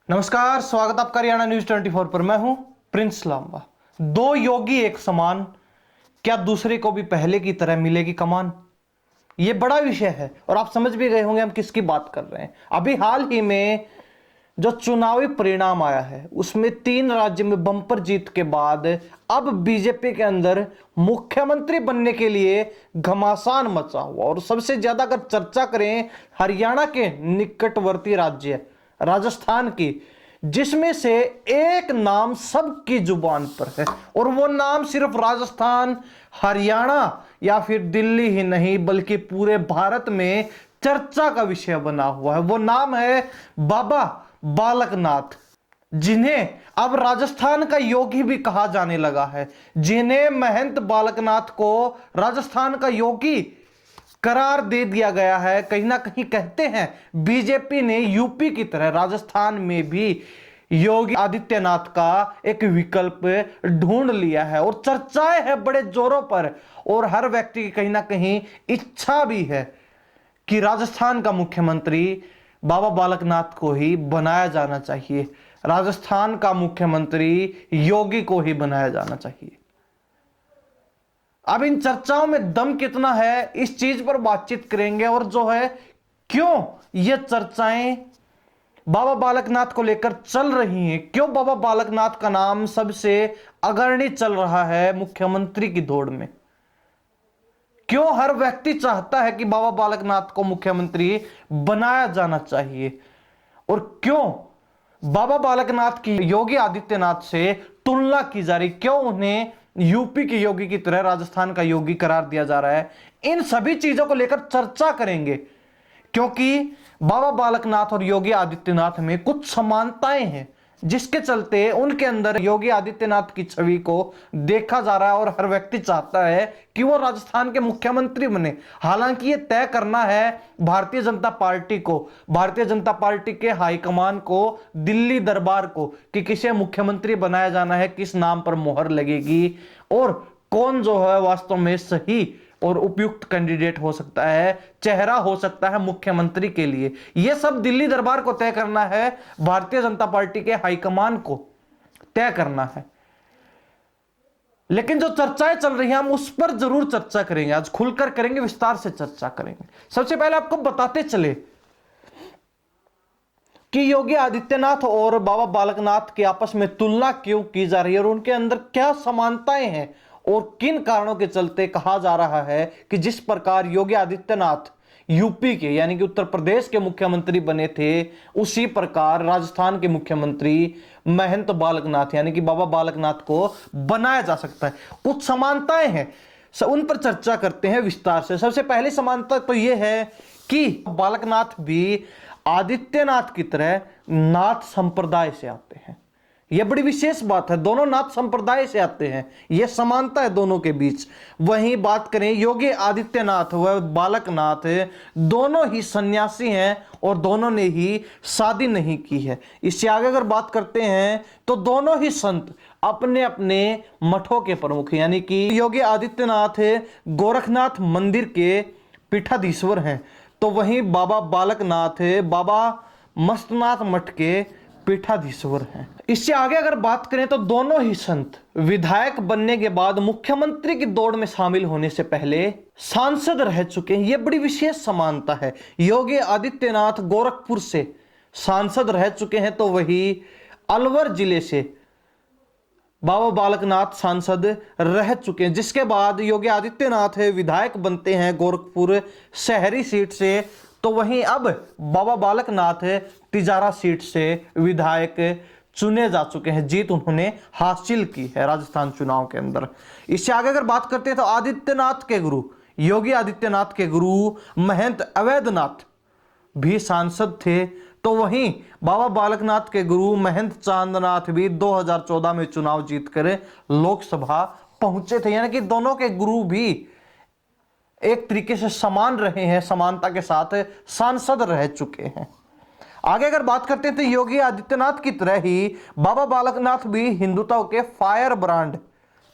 नमस्कार, स्वागत आपका हरियाणा न्यूज 24 पर। मैं हूं प्रिंस लांबा। दो योगी एक समान, क्या दूसरे को भी पहले की तरह मिलेगी कमान? यह बड़ा विषय है और आप समझ भी गए होंगे हम किसकी बात कर रहे हैं। अभी हाल ही में जो चुनावी परिणाम आया है उसमें 3 राज्य में बम्पर जीत के बाद अब बीजेपी के अंदर मुख्यमंत्री बनने के लिए घमासान मचा हुआ। और सबसे ज्यादा अगर चर्चा करें हरियाणा के निकटवर्ती राज्य राजस्थान की, जिसमें से एक नाम सबकी जुबान पर है और वो नाम सिर्फ राजस्थान, हरियाणा या फिर दिल्ली ही नहीं बल्कि पूरे भारत में चर्चा का विषय बना हुआ है। वो नाम है बाबा बालकनाथ, जिन्हें अब राजस्थान का योगी भी कहा जाने लगा है, जिन्हें महंत बालकनाथ को राजस्थान का योगी करार दे दिया गया है। कहीं ना कहीं कहते हैं बीजेपी ने यूपी की तरह राजस्थान में भी योगी आदित्यनाथ का एक विकल्प ढूंढ लिया है और चर्चाएं हैं बड़े जोरों पर। और हर व्यक्ति की कहीं ना कहीं इच्छा भी है कि राजस्थान का मुख्यमंत्री बाबा बालकनाथ को ही बनाया जाना चाहिए, राजस्थान का मुख्यमंत्री योगी को ही बनाया जाना चाहिए। अब इन चर्चाओं में दम कितना है इस चीज पर बातचीत करेंगे और जो है क्यों ये चर्चाएं बाबा बालकनाथ को लेकर चल रही हैं, क्यों बाबा बालकनाथ का नाम सबसे अग्रणी चल रहा है मुख्यमंत्री की दौड़ में, क्यों हर व्यक्ति चाहता है कि बाबा बालकनाथ को मुख्यमंत्री बनाया जाना चाहिए और क्यों बाबा बालकनाथ की योगी आदित्यनाथ से तुलना की जा रही, क्यों उन्हें यूपी के योगी की तरह राजस्थान का योगी करार दिया जा रहा है। इन सभी चीजों को लेकर चर्चा करेंगे क्योंकि बाबा बालकनाथ और योगी आदित्यनाथ में कुछ समानताएं हैं, जिसके चलते उनके अंदर योगी आदित्यनाथ की छवि को देखा जा रहा है और हर व्यक्ति चाहता है कि वो राजस्थान के मुख्यमंत्री बने। हालांकि ये तय करना है भारतीय जनता पार्टी को, भारतीय जनता पार्टी के हाईकमान को, दिल्ली दरबार को, कि किसे मुख्यमंत्री बनाया जाना है, किस नाम पर मोहर लगेगी और कौन जो है वास्तव में सही और उपयुक्त कैंडिडेट हो सकता है, चेहरा हो सकता है मुख्यमंत्री के लिए। यह सब दिल्ली दरबार को तय करना है, भारतीय जनता पार्टी के हाईकमान को तय करना है। लेकिन जो चर्चाएं चल रही हैं हम उस पर जरूर चर्चा करेंगे, आज खुलकर करेंगे, विस्तार से चर्चा करेंगे। सबसे पहले आपको बताते चले कि योगी आदित्यनाथ और बाबा बालकनाथ की आपस में तुलना क्यों की जा रही है और उनके अंदर क्या समानताएं हैं और किन कारणों के चलते कहा जा रहा है कि जिस प्रकार योगी आदित्यनाथ यूपी के यानी कि उत्तर प्रदेश के मुख्यमंत्री बने थे, उसी प्रकार राजस्थान के मुख्यमंत्री महंत बालकनाथ यानी कि बाबा बालकनाथ को बनाया जा सकता है। कुछ समानताएं हैं, उन पर चर्चा करते हैं विस्तार से। सबसे पहली समानता तो यह है कि बालकनाथ भी आदित्यनाथ की तरह नाथ संप्रदाय से आते हैं। यह बड़ी विशेष बात है, दोनों नाथ संप्रदाय से आते हैं, यह समानता है दोनों के बीच। वहीं बात करें योगी आदित्यनाथ व बालकनाथ, दोनों ही सन्यासी हैं और दोनों ने ही शादी नहीं की है। इससे आगे अगर बात करते हैं तो दोनों ही संत अपने अपने मठों के प्रमुख, यानी कि योगी आदित्यनाथ गोरखनाथ मंदिर के पीठाधीश्वर हैं, तो वहीं बाबा बालकनाथ बाबा मस्तनाथ मठ के पीठाधीश्वर हैं। इससे आगे अगर बात करें तो दोनों ही संत विधायक बनने के बाद मुख्यमंत्री की दौड़ में शामिल होने से पहले सांसद रह चुके हैं। यह बड़ी विशेष समानता है। योगी आदित्यनाथ गोरखपुर से सांसद रह चुके हैं तो वही अलवर जिले से बाबा बालकनाथ सांसद रह चुके हैं, जिसके बाद योगी आदित्यनाथ विधायक बनते हैं गोरखपुर शहरी सीट से, तो वहीं अब बाबा बालकनाथ तिजारा सीट से विधायक चुने जा चुके हैं। जीत उन्होंने हासिल की है राजस्थान चुनाव के अंदर। इससे आगे अगर बात करते हैं तो आदित्यनाथ के गुरु, योगी आदित्यनाथ के गुरु महंत अवैधनाथ भी सांसद थे, तो वहीं बाबा बालकनाथ के गुरु महंत चांदनाथ भी 2014 में चुनाव जीतकर लोकसभा पहुंचे थे। यानी कि दोनों के गुरु भी एक तरीके से समान रहे हैं, समानता के साथ सांसद रह चुके हैं। आगे अगर बात करते हैं तो योगी आदित्यनाथ की तरह ही बाबा बालकनाथ भी हिंदुत्व के फायर ब्रांड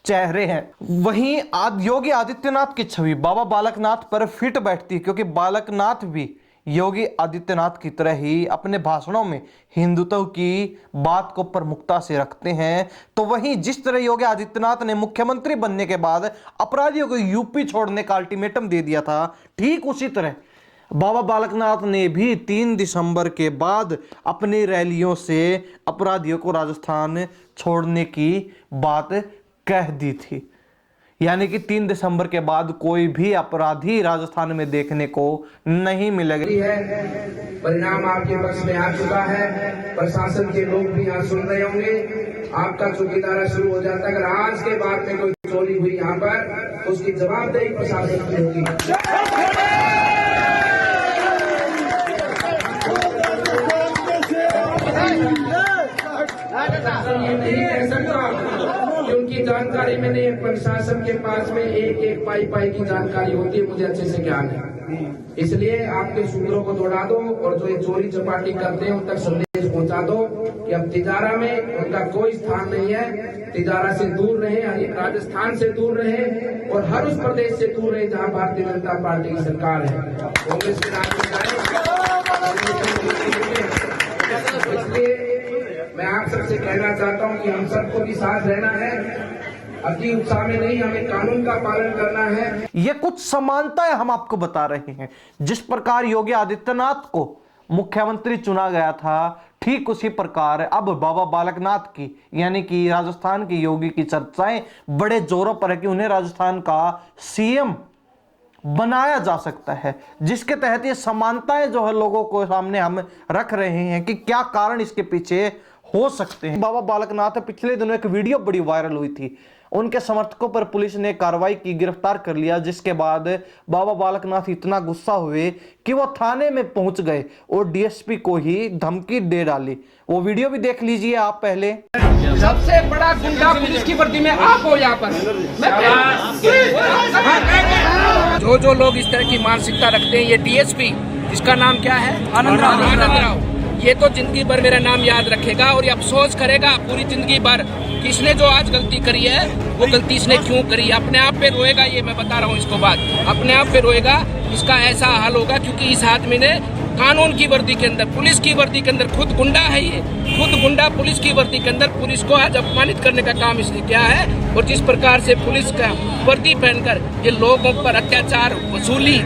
चेहरे हैं। वहीं योगी आदित्यनाथ की छवि बाबा बालकनाथ पर फिट बैठती है, क्योंकि बालकनाथ भी योगी आदित्यनाथ की तरह ही अपने भाषणों में हिंदुत्व की बात को प्रमुखता से रखते हैं, तो वहीं जिस तरह योगी आदित्यनाथ ने मुख्यमंत्री बनने के बाद अपराधियों को यूपी छोड़ने का अल्टीमेटम दे दिया था, ठीक उसी तरह बाबा बालकनाथ ने भी 3 दिसंबर के बाद अपनी रैलियों से अपराधियों को राजस्थान छोड़ने की बात कह दी थी। यानी कि 3 दिसंबर के बाद कोई भी अपराधी राजस्थान में देखने को नहीं मिलेगा। परिणाम आपके पक्ष में आ चुका है। प्रशासन के लोग भी यहाँ सुन रहे होंगे। आपका चौकीदारा शुरू हो जाता है। अगर आज के बाद में कोई चोरी हुई यहाँ पर तो उसकी जवाबदेही प्रशासन की होगी। ये नहीं कह सकता कि उनकी जानकारी में नहीं। प्रशासन के पास में एक पाई की जानकारी होती है, मुझे अच्छे से ज्ञान है। इसलिए आपके सूत्रों को दौड़ा दो और जो ये चोरी चपाटी करते हैं उन तक संदेश पहुंचा दो कि अब तिजारा में उनका कोई स्थान नहीं है। तिजारा से दूर रहे, राजस्थान से दूर रहे और हर उस प्रदेश से दूर रहे जहां भारतीय जनता पार्टी की सरकार है। कांग्रेस के राज में इसलिए मैं आप सबसे कहना चाहता हूं कि हम सबको भी साथ रहना है, अति उत्साह में नहीं, हमें कानून का पालन करना है। ये कुछ समानताएं हम आपको बता रहे हैं। जिस प्रकार योगी आदित्यनाथ को मुख्यमंत्री चुना गया था, ठीक उसी प्रकार अब बाबा बालकनाथ की यानी कि राजस्थान की योगी की चर्चाएं बड़े जोरों पर है कि उन्हें राजस्थान का सीएम बनाया जा सकता है, जिसके तहत ये समानताएं जो है लोगों को सामने हम रख रहे हैं कि क्या कारण इसके पीछे हो सकते हैं। बाबा बालकनाथ पिछले दिनों एक वीडियो बड़ी वायरल हुई थी, उनके समर्थकों पर पुलिस ने कार्रवाई की, गिरफ्तार कर लिया, जिसके बाद बाबा बालकनाथ इतना गुस्सा हुए कि वो थाने में पहुंच गए और डीएसपी को ही धमकी दे डाली। वो वीडियो भी देख लीजिए आप पहले। सबसे बड़ा गुंडा पुलिस की वर्दी में आप हो यहाँ पर। जो लोग इस तरह की मानसिकता रखते हैं, ये डीएसपी जिसका नाम क्या है, आनंद राव, ये तो जिंदगी भर मेरा नाम याद रखेगा और ये अफसोस करेगा पूरी जिंदगी भर कि इसने जो आज गलती करी है वो गलती इसने क्यों करी। अपने आप पे रोएगा, ये मैं बता रहा हूँ इसको बात, अपने आप पे रोएगा। इसका ऐसा हाल होगा क्योंकि इस आदमी ने कानून की वर्दी के अंदर, पुलिस की वर्दी के अंदर, खुद गुंडा है ये, खुद गुंडा पुलिस की वर्दी के अंदर पुलिस को आज अपमानित करने का काम इसने किया है। और जिस प्रकार से पुलिस का वर्दी पहनकर ये लोगों पर अत्याचार, वसूली,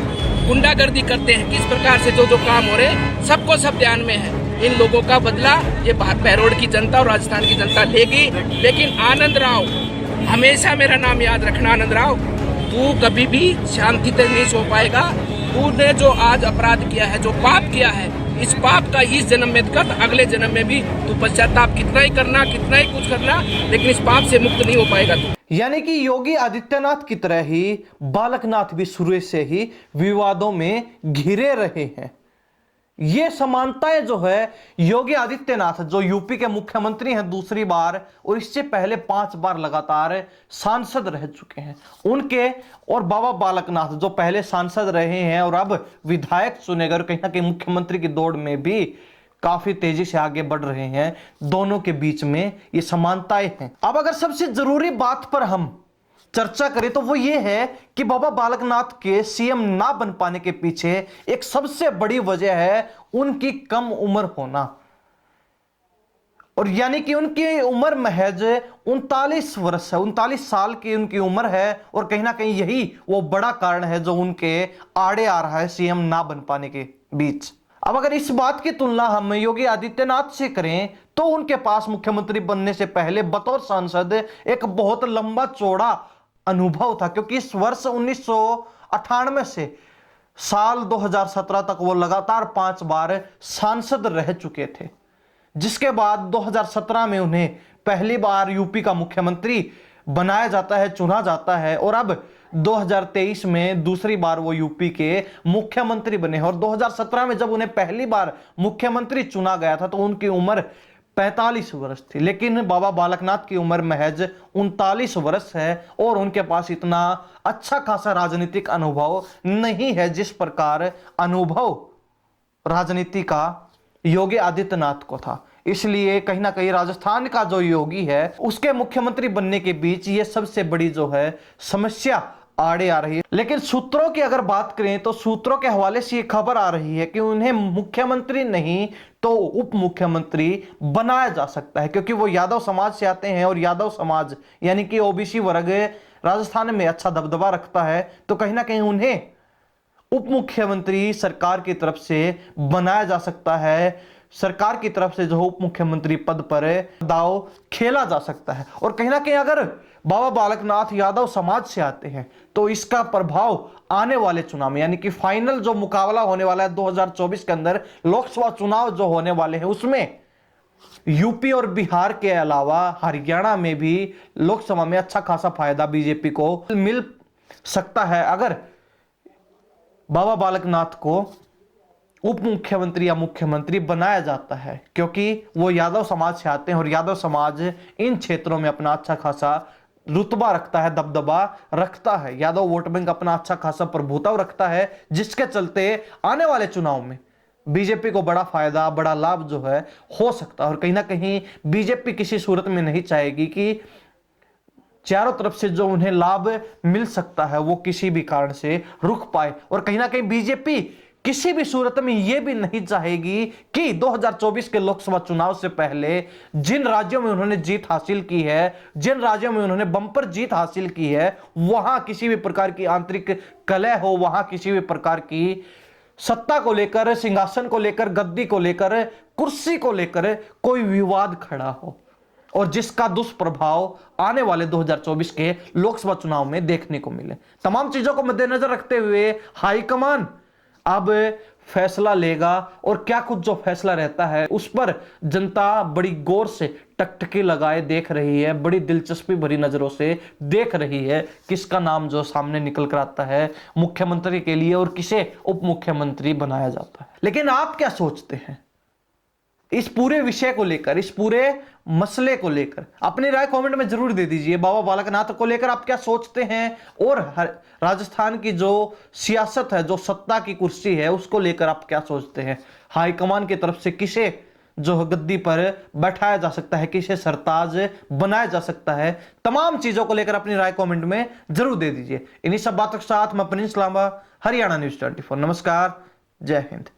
गुंडागर्दी करते हैं, किस प्रकार से जो काम हो रहे सबको सब ध्यान में है। इन लोगों का बदला ये बहरोड की जनता और राजस्थान की जनता लेगी। लेकिन आनंद राव, हमेशा मेरा नाम याद रखना आनंद राव, तू कभी भी शांति से नहीं सो पाएगा। तूने जो आज अपराध किया है, जो पाप किया है, इस पाप का इस जन्म में कर, अगले जन्म में भी तू पश्चाताप कितना ही करना, कितना ही कुछ करना, लेकिन इस पाप से मुक्त नहीं हो पाएगा तू। यानी कि योगी आदित्यनाथ की तरह ही बालकनाथ भी शुरू से ही विवादों में घिरे रहे हैं। ये समानताएं जो है, योगी आदित्यनाथ जो यूपी के मुख्यमंत्री हैं दूसरी बार और इससे पहले 5 बार लगातार सांसद रह चुके हैं, उनके और बाबा बालकनाथ जो पहले सांसद रहे हैं और अब विधायक चुने गए, कहीं ना कहीं मुख्यमंत्री की दौड़ में भी काफी तेजी से आगे बढ़ रहे हैं, दोनों के बीच में ये समानताएं हैं। अब अगर सबसे जरूरी बात पर हम चर्चा करें तो वो ये है कि बाबा बालकनाथ के सीएम ना बन पाने के पीछे एक सबसे बड़ी वजह है उनकी कम उम्र होना, और यानी कि उनकी उम्र महज 39 वर्ष है, 39 साल की उनकी उम्र है। और कहीं ना कहीं यही वो बड़ा कारण है जो उनके आड़े आ रहा है सीएम ना बन पाने के बीच। अब अगर इस बात की तुलना हम योगी आदित्यनाथ से करें तो उनके पास मुख्यमंत्री बनने से पहले बतौर सांसद एक बहुत लंबा चौड़ा अनुभव था, क्योंकि इस वर्ष 1998 से साल 2017 तक वो लगातार 5 बार सांसद रह चुके थे, जिसके बाद 2017 में उन्हें पहली बार यूपी का मुख्यमंत्री बनाया जाता है, चुना जाता है, और अब 2023 में दूसरी बार वो यूपी के मुख्यमंत्री बने। और 2017 में जब उन्हें पहली बार मुख्यमंत्री चुना गया था तो उनकी उम्र 45 वर्ष थी, लेकिन बाबा बालकनाथ की उम्र महज 39 वर्ष है और उनके पास इतना अच्छा खासा राजनीतिक अनुभव नहीं है जिस प्रकार अनुभव राजनीति का योगी आदित्यनाथ को था। इसलिए कहीं ना कहीं राजस्थान का जो योगी है उसके मुख्यमंत्री बनने के बीच ये सबसे बड़ी जो है समस्या आड़े आ रही है। लेकिन सूत्रों की अगर बात करें तो सूत्रों के हवाले से ये खबर आ रही है कि उन्हें मुख्यमंत्री नहीं तो उप मुख्यमंत्री बनाया जा सकता है, क्योंकि वो यादव समाज से आते हैं और यादव समाज यानी कि ओबीसी वर्ग राजस्थान में अच्छा दबदबा रखता है, तो कहीं ना कहीं उन्हें उप मुख्यमंत्री सरकार की तरफ से बनाया जा सकता है। सरकार की तरफ से जो उप मुख्यमंत्री पद पर दाव खेला जा सकता है। और कहीं ना कहीं अगर बाबा बालकनाथ यादव समाज से आते हैं तो इसका प्रभाव आने वाले चुनाव में यानी कि फाइनल जो मुकाबला होने वाला है 2024 के अंदर लोकसभा चुनाव जो होने वाले हैं उसमें यूपी और बिहार के अलावा हरियाणा में भी लोकसभा में अच्छा खासा फायदा बीजेपी को मिल सकता है अगर बाबा बालकनाथ को उप मुख्यमंत्री या मुख्यमंत्री बनाया जाता है, क्योंकि वो यादव समाज से आते हैं और यादव समाज इन क्षेत्रों में अपना अच्छा खासा रुतबा रखता है, दबदबा रखता है। यादव वोट बैंक अपना अच्छा खासा प्रभुत्व रखता है, जिसके चलते आने वाले चुनाव में बीजेपी को बड़ा फायदा, बड़ा लाभ जो है हो सकता है। और कहीं ना कहीं बीजेपी किसी सूरत में नहीं चाहेगी कि चारों तरफ से जो उन्हें लाभ मिल सकता है वो किसी भी कारण से रुक पाए। और कहीं ना कहीं बीजेपी किसी भी सूरत में यह भी नहीं चाहेगी कि 2024 के लोकसभा चुनाव से पहले जिन राज्यों में उन्होंने जीत हासिल की है, जिन राज्यों में उन्होंने बंपर जीत हासिल की है, वहां किसी भी प्रकार की आंतरिक कलह हो, वहां किसी भी प्रकार की सत्ता को लेकर, सिंहासन को लेकर, गद्दी को लेकर, कुर्सी को लेकर कोई विवाद खड़ा हो, और जिसका दुष्प्रभाव आने वाले 2024 के लोकसभा चुनाव में देखने को मिले। तमाम चीजों को मद्देनजर रखते हुए हाईकमान अब फैसला लेगा, और क्या कुछ जो फैसला रहता है उस पर जनता बड़ी गौर से टकटकी लगाए देख रही है, बड़ी दिलचस्पी भरी नजरों से देख रही है किसका नाम जो सामने निकल कर आता है मुख्यमंत्री के लिए और किसे उप मुख्यमंत्री बनाया जाता है। लेकिन आप क्या सोचते हैं इस पूरे विषय को लेकर, इस पूरे मसले को लेकर? अपनी राय कमेंट में जरूर दे दीजिए। बाबा बालकनाथ को लेकर आप क्या सोचते हैं, और राजस्थान की जो सियासत है, जो सत्ता की कुर्सी है, उसको लेकर आप क्या सोचते हैं? हाईकमान की तरफ से किसे जो गद्दी पर बैठाया जा सकता है, किसे सरताज बनाया जा सकता है? तमाम चीजों को लेकर अपनी राय कमेंट में जरूर दे दीजिए। इन्हीं सब बातों के साथ मैं प्रिंस लांबा, हरियाणा न्यूज़ 24। नमस्कार, जय हिंद।